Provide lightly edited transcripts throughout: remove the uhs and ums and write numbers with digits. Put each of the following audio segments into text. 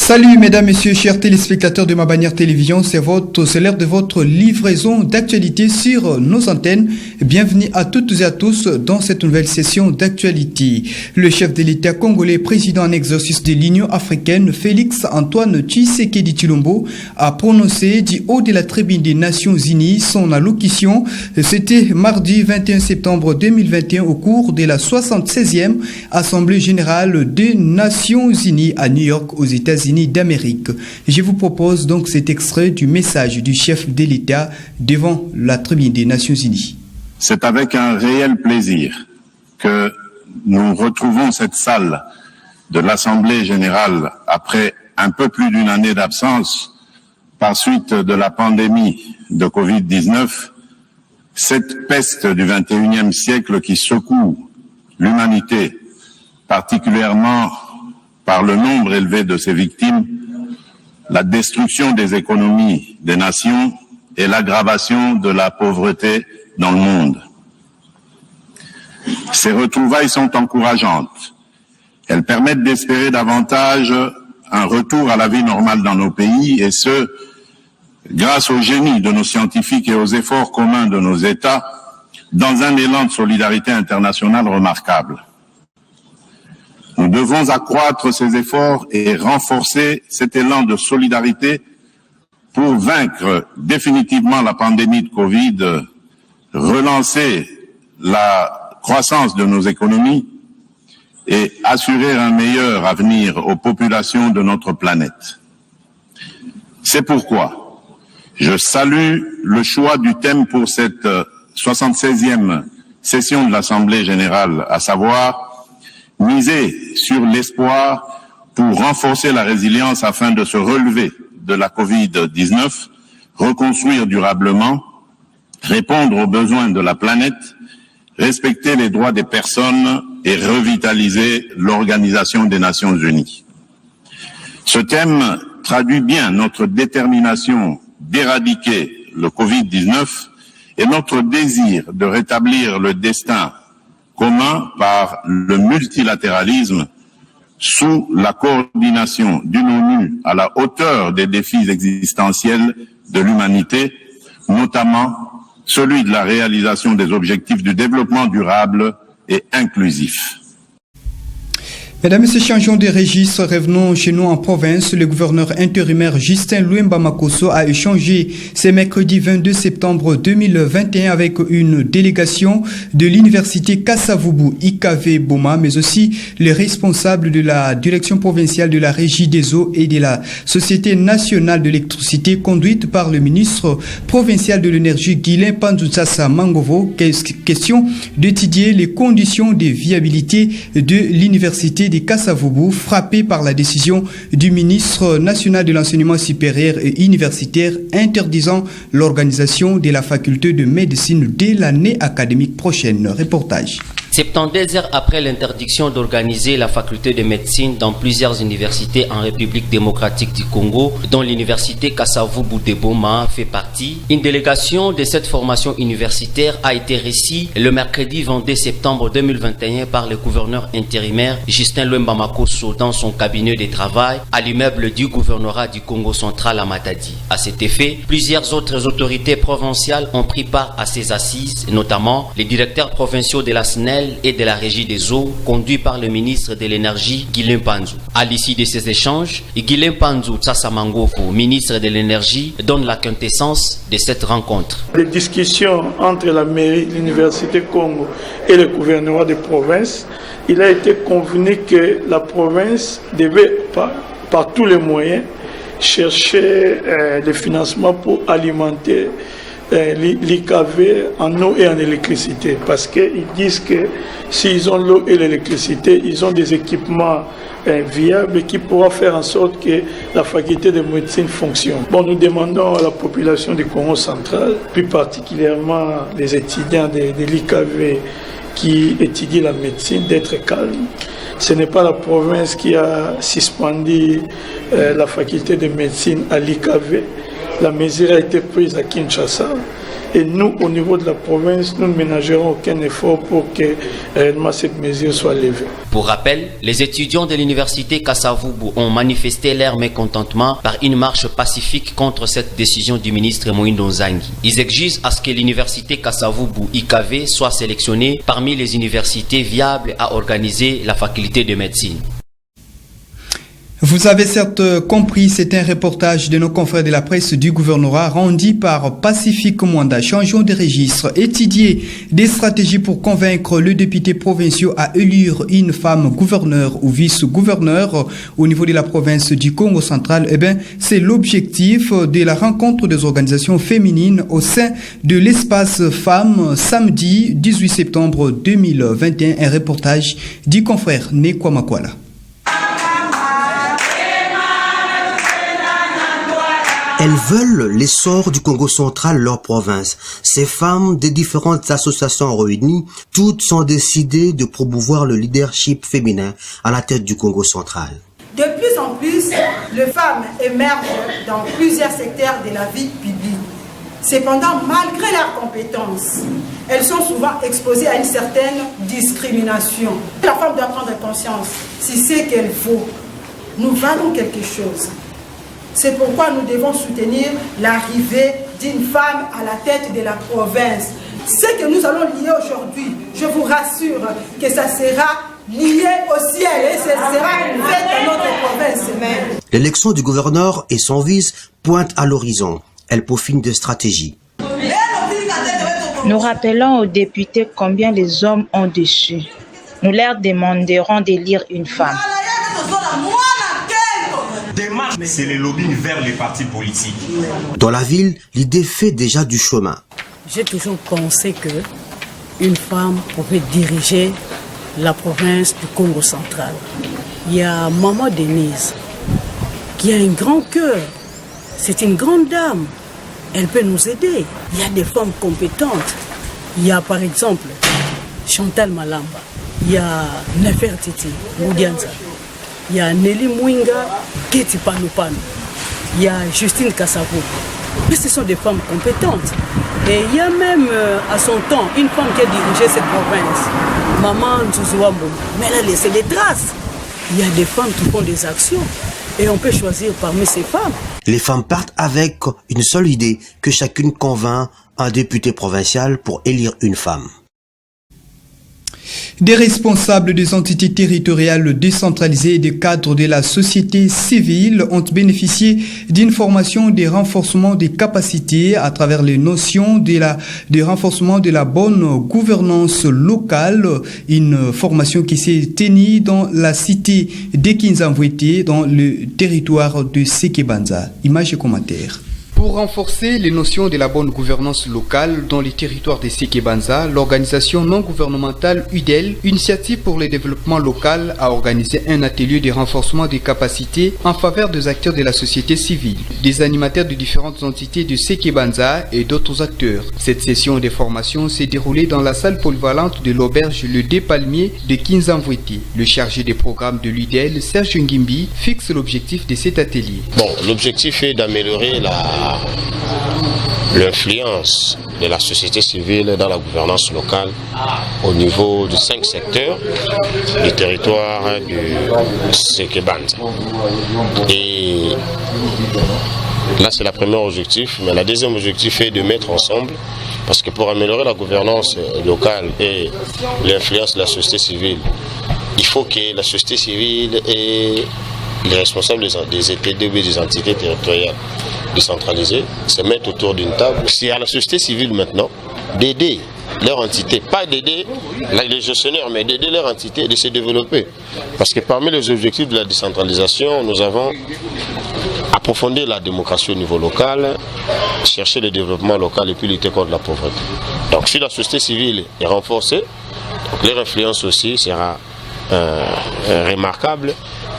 Salut mesdames, messieurs, chers téléspectateurs de Ma Bannière Télévision, c'est l'heure de votre livraison d'actualité sur nos antennes. Bienvenue à toutes et à tous dans cette nouvelle session d'actualité. Le chef de l'État congolais, président en exercice de l'Union africaine, Félix Antoine Tshisekedi Tshilombo, a prononcé du haut de la tribune des Nations Unies son allocution. C'était mardi 21 septembre 2021 au cours de la 76e Assemblée générale des Nations Unies à New York aux États-Unis d'Amérique. Je vous propose donc cet extrait du message du chef de l'État devant la tribune des Nations Unies. C'est avec un réel plaisir que nous retrouvons cette salle de l'Assemblée générale après un peu plus d'une année d'absence par suite de la pandémie de Covid-19, cette peste du 21e siècle qui secoue l'humanité, particulièrement par le nombre élevé de ses victimes, la destruction des économies des nations et l'aggravation de la pauvreté dans le monde. Ces retrouvailles sont encourageantes. Elles permettent d'espérer davantage un retour à la vie normale dans nos pays, et ce, grâce au génie de nos scientifiques et aux efforts communs de nos États, dans un élan de solidarité internationale remarquable. Nous devons accroître ces efforts et renforcer cet élan de solidarité pour vaincre définitivement la pandémie de Covid, relancer la croissance de nos économies et assurer un meilleur avenir aux populations de notre planète. C'est pourquoi je salue le choix du thème pour cette 76e session de l'Assemblée générale, à savoir miser sur l'espoir pour renforcer la résilience afin de se relever de la Covid-19, reconstruire durablement, répondre aux besoins de la planète, respecter les droits des personnes et revitaliser l'Organisation des Nations Unies. Ce thème traduit bien notre détermination d'éradiquer le Covid-19 et notre désir de rétablir le destin commun par le multilatéralisme sous la coordination d'une ONU à la hauteur des défis existentiels de l'humanité, notamment celui de la réalisation des objectifs du développement durable et inclusif. Mesdames et messieurs, changeons de registre, revenons chez nous en province. Le gouverneur intérimaire Justin Luemba Makosso a échangé ce mercredi 22 septembre 2021 avec une délégation de l'université Kasavubu IKV Boma, mais aussi les responsables de la direction provinciale de la Régie des eaux et de la Société nationale de l'électricité conduite par le ministre provincial de l'énergie Guilain Panzoutsassa Mangovo. Question d'étudier les conditions de viabilité de l'université des Kasavubu, frappé par la décision du ministre national de l'enseignement supérieur et universitaire interdisant l'organisation de la faculté de médecine dès l'année académique prochaine. Reportage. 72 heures après l'interdiction d'organiser la faculté de médecine dans plusieurs universités en République démocratique du Congo, dont l'université Kasavubu de Boma fait partie, une délégation de cette formation universitaire a été reçue le mercredi 22 septembre 2021 par le gouverneur intérimaire Justin Luemba Makosso dans son cabinet de travail à l'immeuble du gouvernorat du Congo central à Matadi. À cet effet, plusieurs autres autorités provinciales ont pris part à ces assises, notamment les directeurs provinciaux de la SNEL et de la Régie des eaux, conduit par le ministre de l'énergie Guilain Panzou. À l'issue de ces échanges, Guilain Panzoutsassa Mangovo, ministre de l'énergie, donne la quintessence de cette rencontre. Les discussions entre la mairie, l'université Congo et le gouvernement de province, il a été convenu que la province devait par tous les moyens chercher des financements pour alimenter l'IKV en eau et en électricité, parce qu'ils disent que s'ils ont l'eau et l'électricité, ils ont des équipements viables qui pourront faire en sorte que la faculté de médecine fonctionne. Bon, nous demandons à la population du Congo central, plus particulièrement les étudiants de l'IKV qui étudient la médecine, d'être calmes. Ce n'est pas la province qui a suspendu la faculté de médecine à l'IKV. La mesure a été prise à Kinshasa. Et nous, au niveau de la province, nous ne ménagerons aucun effort pour que réellement cette mesure soit levée. Pour rappel, les étudiants de l'université Kasavubu ont manifesté leur mécontentement par une marche pacifique contre cette décision du ministre Moïndo Nzangi. Ils exigent à ce que l'université Kasavubu IKV soit sélectionnée parmi les universités viables à organiser la faculté de médecine. Vous avez certes compris, c'est un reportage de nos confrères de la presse du gouvernorat rendu par Pacifique Mwanda. Changeons de registre. Étudier des stratégies pour convaincre le député provincial à élire une femme gouverneur ou vice-gouverneur au niveau de la province du Congo central. C'est l'objectif de la rencontre des organisations féminines au sein de l'espace femmes samedi 18 septembre 2021. Un reportage du confrère Nekwamakwala. Elles veulent l'essor du Congo central, leur province. Ces femmes des différentes associations réunies, toutes sont décidées de promouvoir le leadership féminin à la tête du Congo central. De plus en plus, les femmes émergent dans plusieurs secteurs de la vie publique. Cependant, malgré leurs compétences, elles sont souvent exposées à une certaine discrimination. La femme doit prendre conscience, si c'est qu'elle vaut, nous valons quelque chose. C'est pourquoi nous devons soutenir l'arrivée d'une femme à la tête de la province. Ce que nous allons lier aujourd'hui, je vous rassure que ça sera lié au ciel et ça sera fait dans notre province même. L'élection du gouverneur et son vice pointent à l'horizon. Elle peaufine des stratégies. Nous rappelons aux députés combien les hommes ont déçu. Nous leur demanderons d'élire une femme. C'est le lobbying vers les partis politiques. Dans la ville, l'idée fait déjà du chemin. J'ai toujours pensé qu'une femme pouvait diriger la province du Congo central. Il y a Maman Denise qui a un grand cœur. C'est une grande dame. Elle peut nous aider. Il y a des femmes compétentes. Il y a par exemple Chantal Malamba. Il y a Nefertiti Moudianza. Il y a Nelly Mouinga, Keti Panupano. Il y a Justine Kassavou. Mais ce sont des femmes compétentes. Et il y a même, à son temps, une femme qui a dirigé cette province, Maman Nzouzuambo. Mais elle a laissé des traces. Il y a des femmes qui font des actions. Et on peut choisir parmi ces femmes. Les femmes partent avec une seule idée, que chacune convainc un député provincial pour élire une femme. Des responsables des entités territoriales décentralisées et des cadres de la société civile ont bénéficié d'une formation de renforcement des capacités à travers les notions de renforcement de la bonne gouvernance locale, une formation qui s'est tenue dans la cité d'Ekinzamvwete dans le territoire de Sekebanza. Images et commentaires. Pour renforcer les notions de la bonne gouvernance locale dans les territoires de Sekebanza, l'organisation non gouvernementale UDEL, Initiative pour le développement local, a organisé un atelier de renforcement des capacités en faveur des acteurs de la société civile, des animateurs de différentes entités de Sekebanza et d'autres acteurs. Cette session de formation s'est déroulée dans la salle polyvalente de l'auberge Le Dépalmier de Kinzamvwete. Le chargé des programmes de l'UDEL, Serge Ngimbi, fixe l'objectif de cet atelier. L'objectif est d'améliorer l'influence de la société civile dans la gouvernance locale au niveau de 5 secteurs du territoire du Sekebanza. Et là, c'est le premier objectif, mais le deuxième objectif est de mettre ensemble, parce que pour améliorer la gouvernance locale et l'influence de la société civile, il faut que la société civile et les responsables des ETDB, des entités territoriales décentralisées, se mettent autour d'une table. C'est à la société civile maintenant d'aider leur entité, pas d'aider les gestionnaires, mais d'aider leur entité de se développer. Parce que parmi les objectifs de la décentralisation, nous avons approfondir la démocratie au niveau local, chercher le développement local et puis lutter contre la pauvreté. Donc si la société civile est renforcée, donc les influences aussi sera remarquable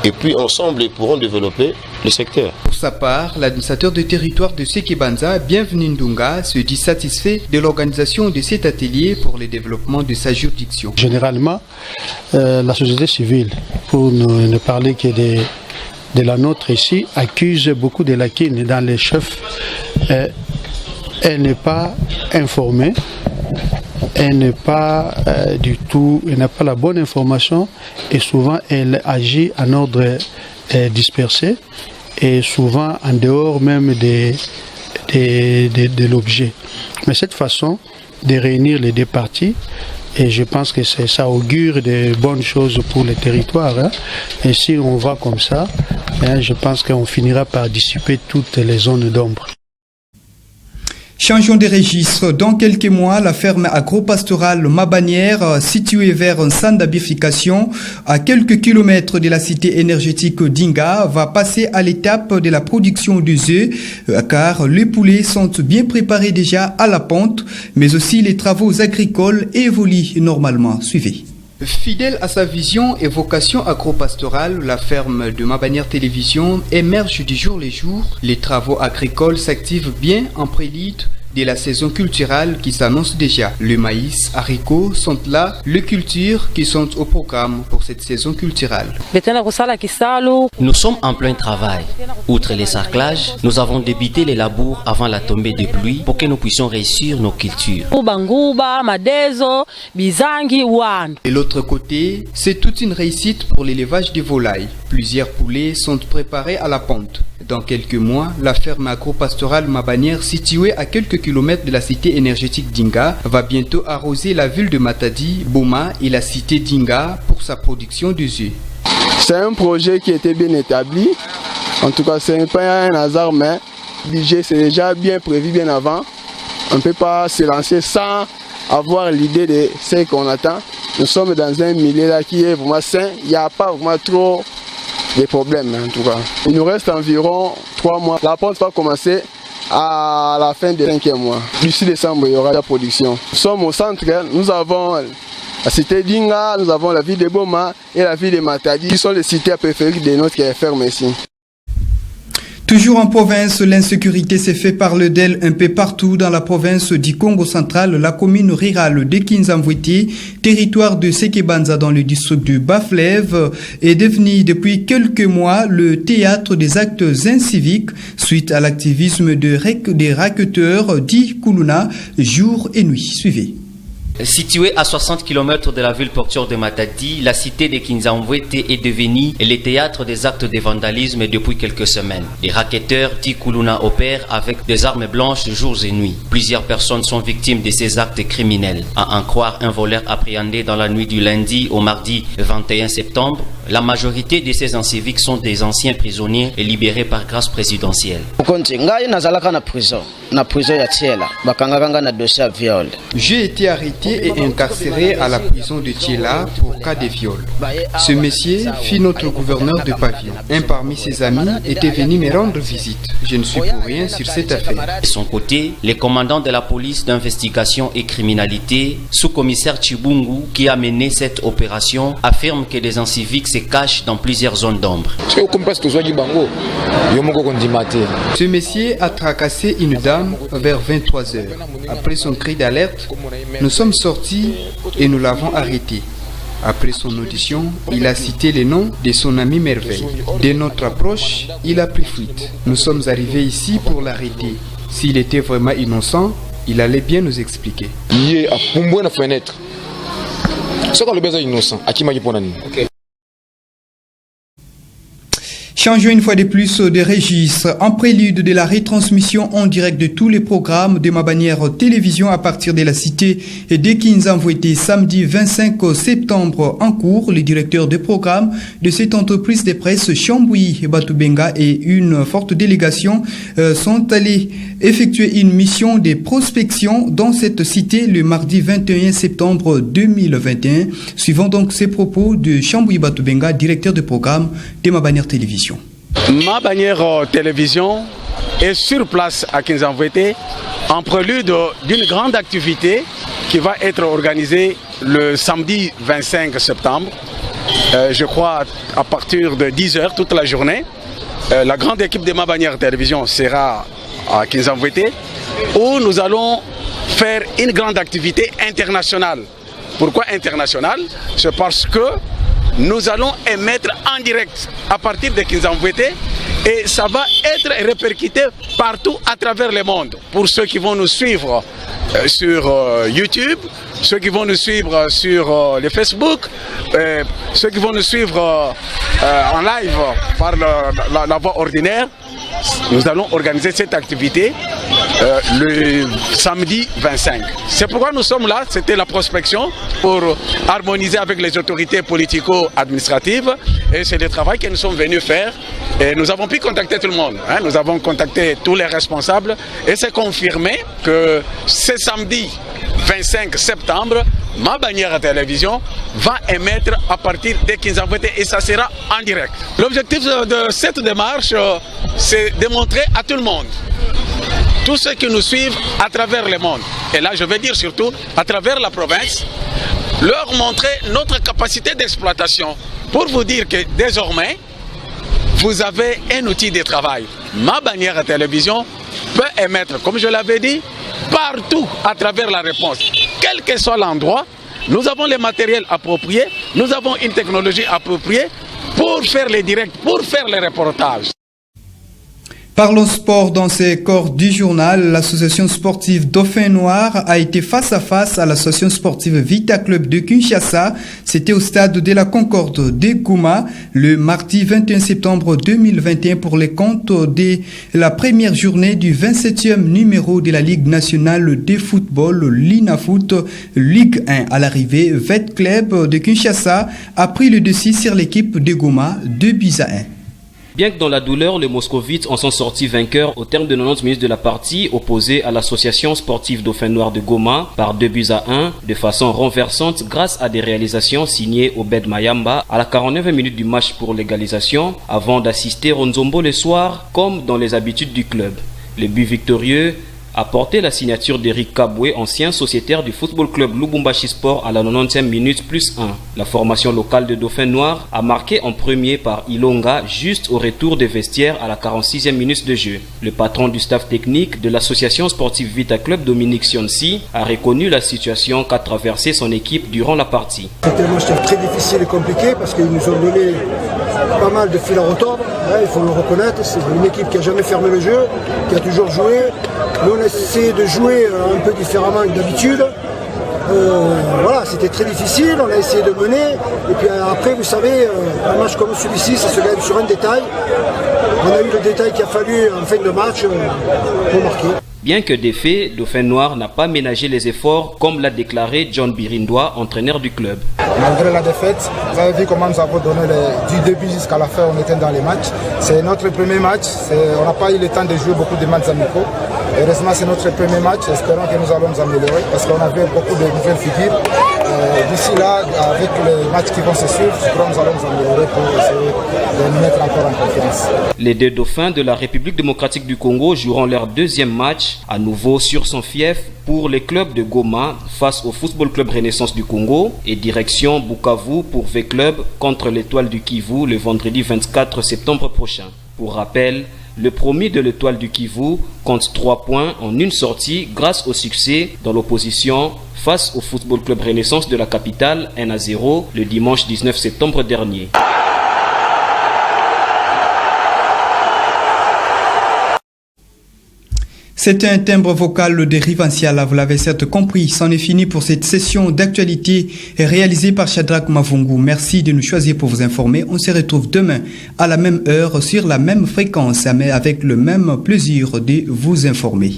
et puis ensemble ils pourront développer le secteur. Pour sa part, l'administrateur de territoire de Sekebanza, Bienvenu Ndunga, se dit satisfait de l'organisation de cet atelier pour le développement de sa juridiction. Généralement, la société civile, pour ne parler que de la nôtre ici, accuse beaucoup de lacunes dans les chefs. Elle n'est pas informée, elle n'est pas elle n'a pas la bonne information et souvent elle agit en ordre dispersé et souvent en dehors même de l'objet. Mais cette façon de réunir les deux parties, et je pense que ça augure de bonnes choses pour le territoire. Hein. Et si on va comme ça, hein, je pense qu'on finira par dissiper toutes les zones d'ombre. Changeons de registre. Dans quelques mois, la ferme agro-pastorale Mabanière, située vers un centre d'abification à quelques kilomètres de la cité énergétique d'Inga, va passer à l'étape de la production des œufs, car les poulets sont bien préparés déjà à la ponte, mais aussi les travaux agricoles évoluent normalement. Suivez. Fidèle à sa vision et vocation agro-pastorale, la ferme de Mabanière Télévision émerge du jour le jour. Les travaux agricoles s'activent bien en prélude de la saison culturelle qui s'annonce déjà. Le maïs, haricots sont là, les cultures qui sont au programme pour cette saison culturelle. Nous sommes en plein travail. Outre les sarclages, nous avons débuté les labours avant la tombée des pluies pour que nous puissions réussir nos cultures. De l'autre côté, c'est toute une réussite pour l'élevage des volailles. Plusieurs poulets sont préparés à la ponte. Dans quelques mois, la ferme agro-pastorale Mabanière, située à quelques kilomètres de la cité énergétique d'Inga, va bientôt arroser la ville de Matadi, Boma et la cité d'Inga pour sa production d'œufs. C'est un projet qui était bien établi. En tout cas, ce n'est pas un hasard, mais le budget c'est déjà bien prévu bien avant. On ne peut pas se lancer sans avoir l'idée de ce qu'on attend. Nous sommes dans un milieu là qui est vraiment sain. Il n'y a pas vraiment trop de problèmes en tout cas. Il nous reste environ 3 mois. La ponte va commencer à la fin du 5e mois. D'ici décembre, il y aura la production. Nous sommes au centre, nous avons la cité d'Inga, nous avons la ville de Boma et la ville de Matadi, qui sont les cités préférées de notre ferme ici. Toujours en province, l'insécurité s'est fait parler d'elle un peu partout dans la province du Congo central. La commune rurale de Kinzamvwete, territoire de Sekebanza dans le district du Bas-Fleuve, est devenue depuis quelques mois le théâtre des actes inciviques suite à l'activisme des racketteurs dits Kuluna jour et nuit. Suivez. Située à 60 km de la ville portuaire de Matadi, la cité de Kinzamvwete est devenue le théâtre des actes de vandalisme depuis quelques semaines. Les racketteurs dits Kuluna opèrent avec des armes blanches jours et nuits. Plusieurs personnes sont victimes de ces actes criminels. À en croire un voleur appréhendé dans la nuit du lundi au mardi 21 septembre, la majorité de ces inciviques sont des anciens prisonniers et libérés par grâce présidentielle. J'ai été arrêté et incarcéré à la prison de Thiela pour cas de viol. Ce monsieur fut notre gouverneur de pavillon. Un parmi ses amis était venu me rendre visite. Je ne suis pour rien sur cette affaire. De son côté, le commandant de la police d'investigation et criminalité, sous-commissaire Chibungu, qui a mené cette opération, affirme que des inciviques se cachent dans plusieurs zones d'ombre. Ce monsieur a tracassé une dame vers 23h. Après son cri d'alerte, nous sommes sortis et nous l'avons arrêté. Après son audition, il a cité les noms de son ami Merveille. Dès notre approche, il a pris fuite. Nous sommes arrivés ici pour l'arrêter. S'il était vraiment innocent, il allait bien nous expliquer. Changeons une fois de plus de registre. En prélude de la retransmission en direct de tous les programmes de Mabanière Télévision à partir de la cité de Kinzamvwete samedi 25 septembre en cours, les directeurs de programme de cette entreprise de presse Chambouyi Batubenga et une forte délégation sont allés effectuer une mission de prospection dans cette cité le mardi 21 septembre 2021. Suivant donc ces propos de Chambouyi Batubenga, directeur de programme de Mabanière Télévision. Ma bannière télévision est sur place à Kinzamvouété en prélude d'une grande activité qui va être organisée le samedi 25 septembre, je crois à partir de 10h toute la journée. La grande équipe de Ma bannière télévision sera à Kinzamvouété où nous allons faire une grande activité internationale. Pourquoi internationale? C'est parce que nous allons émettre en direct à partir de Kinzamvouété et ça va être répercuté partout à travers le monde. Pour ceux qui vont nous suivre sur YouTube, ceux qui vont nous suivre sur le Facebook, ceux qui vont nous suivre en live par la voie ordinaire, nous allons organiser cette activité le samedi 25. C'est pourquoi nous sommes là, c'était la prospection pour harmoniser avec les autorités politico-administratives et c'est le travail que nous sommes venus faire et nous avons pu contacter tout le monde. Nous avons contacté tous les responsables et c'est confirmé que ce samedi 25 septembre, Ma bannière télévision va émettre à partir de Kinzamvouété et ça sera en direct. L'objectif de cette démarche, c'est de montrer à tout le monde, tous ceux qui nous suivent à travers le monde, et là je veux dire surtout à travers la province, leur montrer notre capacité d'exploitation pour vous dire que désormais, vous avez un outil de travail. Ma bannière télévision peut émettre, comme je l'avais dit, partout à travers la réponse. Quel que soit l'endroit, nous avons les matériels appropriés, nous avons une technologie appropriée pour faire les directs, pour faire les reportages. Parlons sport dans ces corps du journal. L'association sportive Dauphin Noir a été face à face à l'association sportive Vita Club de Kinshasa. C'était au stade de la Concorde de Goma le mardi 21 septembre 2021 pour les comptes de la première journée du 27e numéro de la Ligue nationale de football, l'INAFoot Ligue 1. À l'arrivée, Vita Club de Kinshasa a pris le dessus sur l'équipe de Goma 2-1. Bien que dans la douleur, les Moscovites en sont sortis vainqueurs au terme de 90 minutes de la partie, opposée à l'association sportive Dauphin Noir de Goma par 2-1 de façon renversante grâce à des réalisations signées Obed Mayamba à la 49e minute du match pour l'égalisation avant d'assister Ronzombo le soir comme dans les habitudes du club. Le but victorieux a porté la signature d'Eric Kaboué, ancien sociétaire du football club Lubumbashi Sport à la 90e minute plus 1. La formation locale de Dauphin Noir a marqué en premier par Ilonga juste au retour des vestiaires à la 46e minute de jeu. Le patron du staff technique de l'association sportive Vita Club, Dominique Sionsi, a reconnu la situation qu'a traversée son équipe durant la partie. C'était un match très difficile et compliqué parce qu'ils nous ont donné pas mal de fil à retordre, il faut le reconnaître. C'est une équipe qui n'a jamais fermé le jeu, qui a toujours joué. Nous on a essayé de jouer un peu différemment que d'habitude. Voilà, c'était très difficile, on a essayé de mener. Et puis après, vous savez, un match comme celui-ci, ça se gagne sur un détail. On a eu le détail qu'il a fallu en fin de match pour marquer. Bien que défait, Dauphin Noir n'a pas ménagé les efforts, comme l'a déclaré John Birindois, entraîneur du club. Malgré la défaite, vous avez vu comment nous avons donné du début jusqu'à la fin, on était dans les matchs. C'est notre premier match, on n'a pas eu le temps de jouer beaucoup de matchs amicaux. Heureusement, c'est notre premier match, espérons que nous allons nous améliorer parce qu'on avait beaucoup de nouvelles figures. D'ici là, avec les matchs qui vont se suivre, je crois que nous allons nous améliorer pour essayer de nous mettre encore en confiance. Les deux dauphins de la République démocratique du Congo joueront leur deuxième match, à nouveau sur son fief, pour les clubs de Goma face au Football Club Renaissance du Congo et direction Bukavu pour V-Club contre l'Étoile du Kivu le vendredi 24 septembre prochain. Pour rappel, le premier de l'Étoile du Kivu compte 3 points en une sortie grâce au succès dans l'opposition face au Football Club Renaissance de la capitale 1-0 le dimanche 19 septembre dernier. C'était un timbre vocal de Rivanciala, vous l'avez certes compris. C'en est fini pour cette session d'actualité réalisée par Shadrach Mavungu. Merci de nous choisir pour vous informer. On se retrouve demain à la même heure sur la même fréquence, mais avec le même plaisir de vous informer.